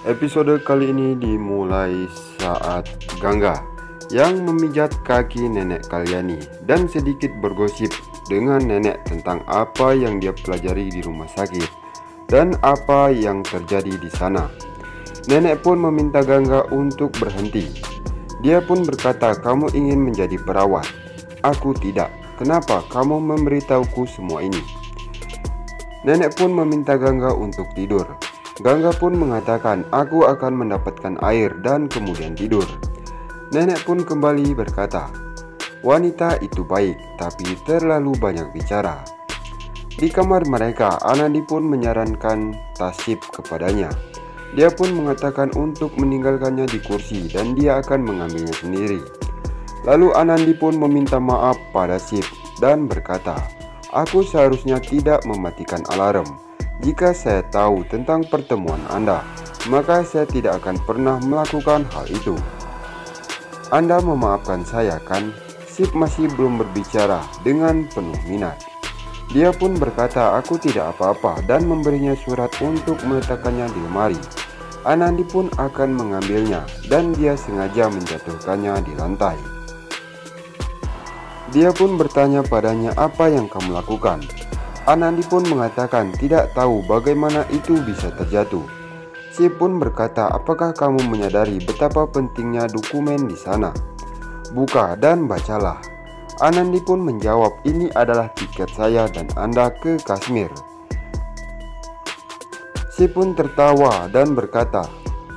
Episode kali ini dimulai saat Gangga yang memijat kaki nenek Kalyani dan sedikit bergosip dengan nenek tentang apa yang dia pelajari di rumah sakit dan apa yang terjadi di sana. Nenek pun meminta Gangga untuk berhenti. Dia pun berkata, "Kamu ingin menjadi perawat. Aku tidak. Kenapa kamu memberitahuku semua ini?" Nenek pun meminta Gangga untuk tidur. Gangga pun mengatakan, "Aku akan mendapatkan air dan kemudian tidur." Nenek pun kembali berkata, "Wanita itu baik, tapi terlalu banyak bicara." Di kamar mereka, Anandi pun menyarankan Tasip kepadanya. Dia pun mengatakan untuk meninggalkannya di kursi dan dia akan mengambilnya sendiri. Lalu Anandi pun meminta maaf pada Sip dan berkata, "Aku seharusnya tidak mematikan alarm. Jika saya tahu tentang pertemuan Anda, maka saya tidak akan pernah melakukan hal itu. Anda memaafkan saya, kan?" Sip masih belum berbicara dengan penuh minat. Dia pun berkata, "Aku tidak apa-apa," dan memberinya surat untuk meletakkannya di lemari. Anandi pun akan mengambilnya dan dia sengaja menjatuhkannya di lantai. Dia pun bertanya padanya, "Apa yang kamu lakukan?" Anandi pun mengatakan tidak tahu bagaimana itu bisa terjatuh. Sip pun berkata, "Apakah kamu menyadari betapa pentingnya dokumen di sana? Buka dan bacalah." Anandi pun menjawab, "Ini adalah tiket saya dan Anda ke Kashmir." Sip pun tertawa dan berkata,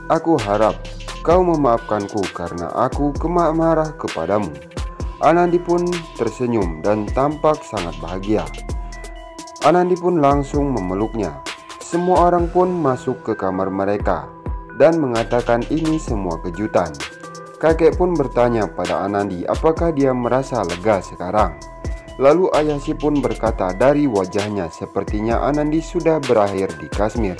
"Aku harap kau memaafkanku karena aku marah kepadamu." Anandi pun tersenyum dan tampak sangat bahagia. Anandi pun langsung memeluknya. Semua orang pun masuk ke kamar mereka dan mengatakan ini semua kejutan. Kakek pun bertanya pada Anandi apakah dia merasa lega sekarang. Lalu ayah Sip pun berkata dari wajahnya sepertinya Anandi sudah berakhir di Kashmir.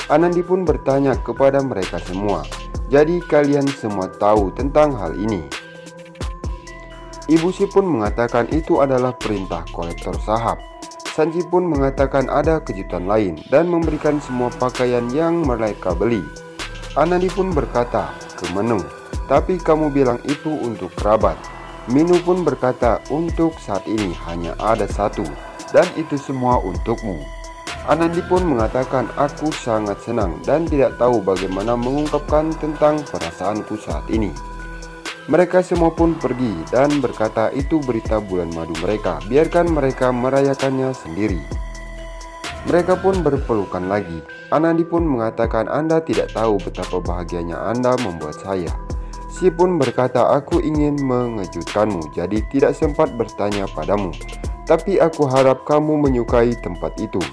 Anandi pun bertanya kepada mereka semua, "Jadi kalian semua tahu tentang hal ini?" Ibu Sip pun mengatakan itu adalah perintah kolektor sahab. Sanji pun mengatakan ada kejutan lain dan memberikan semua pakaian yang mereka beli. Anandi pun berkata ke Menu, "Tapi kamu bilang itu untuk kerabat." Minu pun berkata, "Untuk saat ini hanya ada satu dan itu semua untukmu." Anandi pun mengatakan, "Aku sangat senang dan tidak tahu bagaimana mengungkapkan tentang perasaanku saat ini." Mereka semua pun pergi dan berkata itu berita bulan madu mereka, biarkan mereka merayakannya sendiri. Mereka pun berpelukan lagi. Anandi pun mengatakan, "Anda tidak tahu betapa bahagianya Anda membuat saya." Si pun berkata, "Aku ingin mengejutkanmu, jadi tidak sempat bertanya padamu. Tapi aku harap kamu menyukai tempat itu."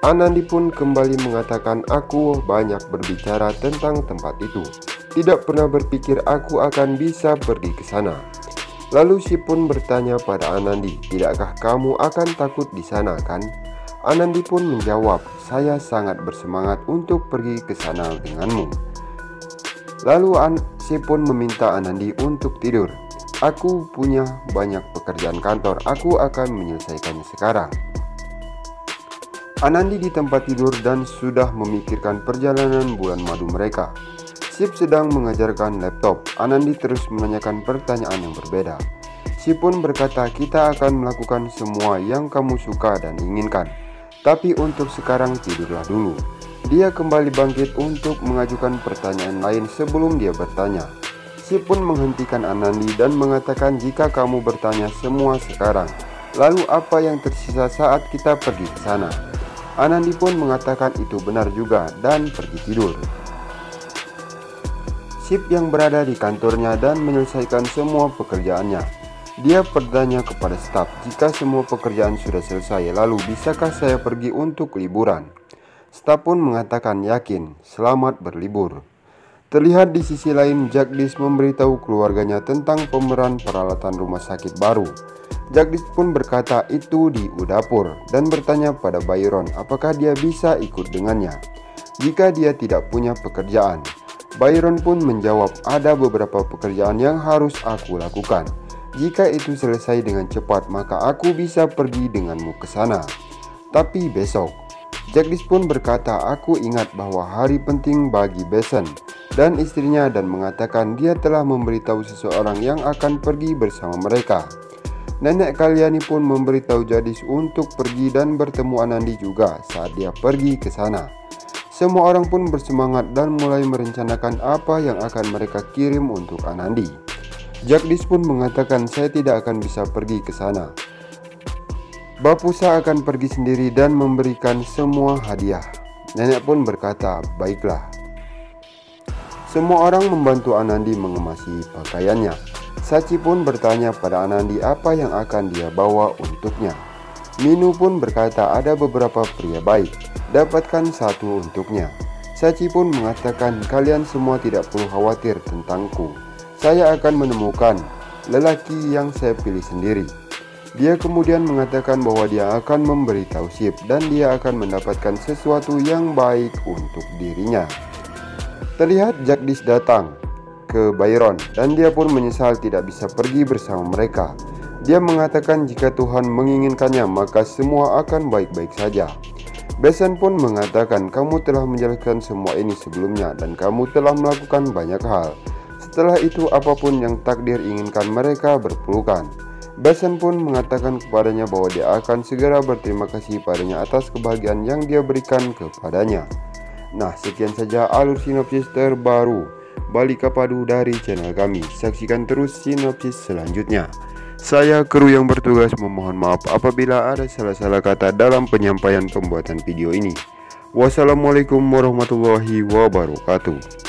Anandi pun kembali mengatakan, "Aku banyak berbicara tentang tempat itu. Tidak pernah berpikir aku akan bisa pergi ke sana." Lalu si pun bertanya pada Anandi, "Tidakkah kamu akan takut di sana, kan?" Anandi pun menjawab, "Saya sangat bersemangat untuk pergi ke sana denganmu." Lalu si pun meminta Anandi untuk tidur. "Aku punya banyak pekerjaan kantor, aku akan menyelesaikannya sekarang." Anandi di tempat tidur dan sudah memikirkan perjalanan bulan madu mereka. Sip sedang mengajarkan laptop. Anandi terus menanyakan pertanyaan yang berbeda. Sip pun berkata, "Kita akan melakukan semua yang kamu suka dan inginkan. Tapi untuk sekarang tidurlah dulu." Dia kembali bangkit untuk mengajukan pertanyaan lain sebelum dia bertanya. Sip pun menghentikan Anandi dan mengatakan, "Jika kamu bertanya semua sekarang, lalu apa yang tersisa saat kita pergi ke sana?" Anandi pun mengatakan itu benar juga dan pergi tidur. Sip yang berada di kantornya dan menyelesaikan semua pekerjaannya. Dia bertanya kepada staf, "Jika semua pekerjaan sudah selesai, lalu bisakah saya pergi untuk liburan?" Staf pun mengatakan yakin, "Selamat berlibur." Terlihat di sisi lain, Jagdish memberitahu keluarganya tentang pemeran peralatan rumah sakit baru. Jagdish pun berkata itu di dapur dan bertanya pada Byron apakah dia bisa ikut dengannya jika dia tidak punya pekerjaan. Byron pun menjawab, "Ada beberapa pekerjaan yang harus aku lakukan. Jika itu selesai dengan cepat, maka aku bisa pergi denganmu ke sana. Tapi besok." Jagdish pun berkata, "Aku ingat bahwa hari penting bagi Besan dan istrinya dan mengatakan dia telah memberitahu seseorang yang akan pergi bersama mereka." Nenek Kalyani pun memberitahu Jagdish untuk pergi dan bertemu Anandi juga saat dia pergi ke sana. Semua orang pun bersemangat dan mulai merencanakan apa yang akan mereka kirim untuk Anandi. Jagdish pun mengatakan, "Saya tidak akan bisa pergi ke sana. Bapusa akan pergi sendiri dan memberikan semua hadiah." Nenek pun berkata, "Baiklah." Semua orang membantu Anandi mengemasi pakaiannya. Sachi pun bertanya pada Anandi apa yang akan dia bawa untuknya. Minu pun berkata, "Ada beberapa pria baik, dapatkan satu untuknya." Sachi pun mengatakan, "Kalian semua tidak perlu khawatir tentangku. Saya akan menemukan lelaki yang saya pilih sendiri." Dia kemudian mengatakan bahwa dia akan memberitahu Shiv dan dia akan mendapatkan sesuatu yang baik untuk dirinya. Terlihat Jagdish datang ke Byron dan dia pun menyesal tidak bisa pergi bersama mereka. Dia mengatakan jika Tuhan menginginkannya maka semua akan baik-baik saja. Besan pun mengatakan, "Kamu telah menjelaskan semua ini sebelumnya dan kamu telah melakukan banyak hal. Setelah itu apapun yang takdir inginkan mereka berpelukan." Besan pun mengatakan kepadanya bahwa dia akan segera berterima kasih padanya atas kebahagiaan yang dia berikan kepadanya. Nah, sekian saja alur sinopsis terbaru Balika Padu dari channel kami. Saksikan terus sinopsis selanjutnya. Saya kru yang bertugas memohon maaf apabila ada salah-salah kata dalam penyampaian pembuatan video ini. Wassalamualaikum warahmatullahi wabarakatuh.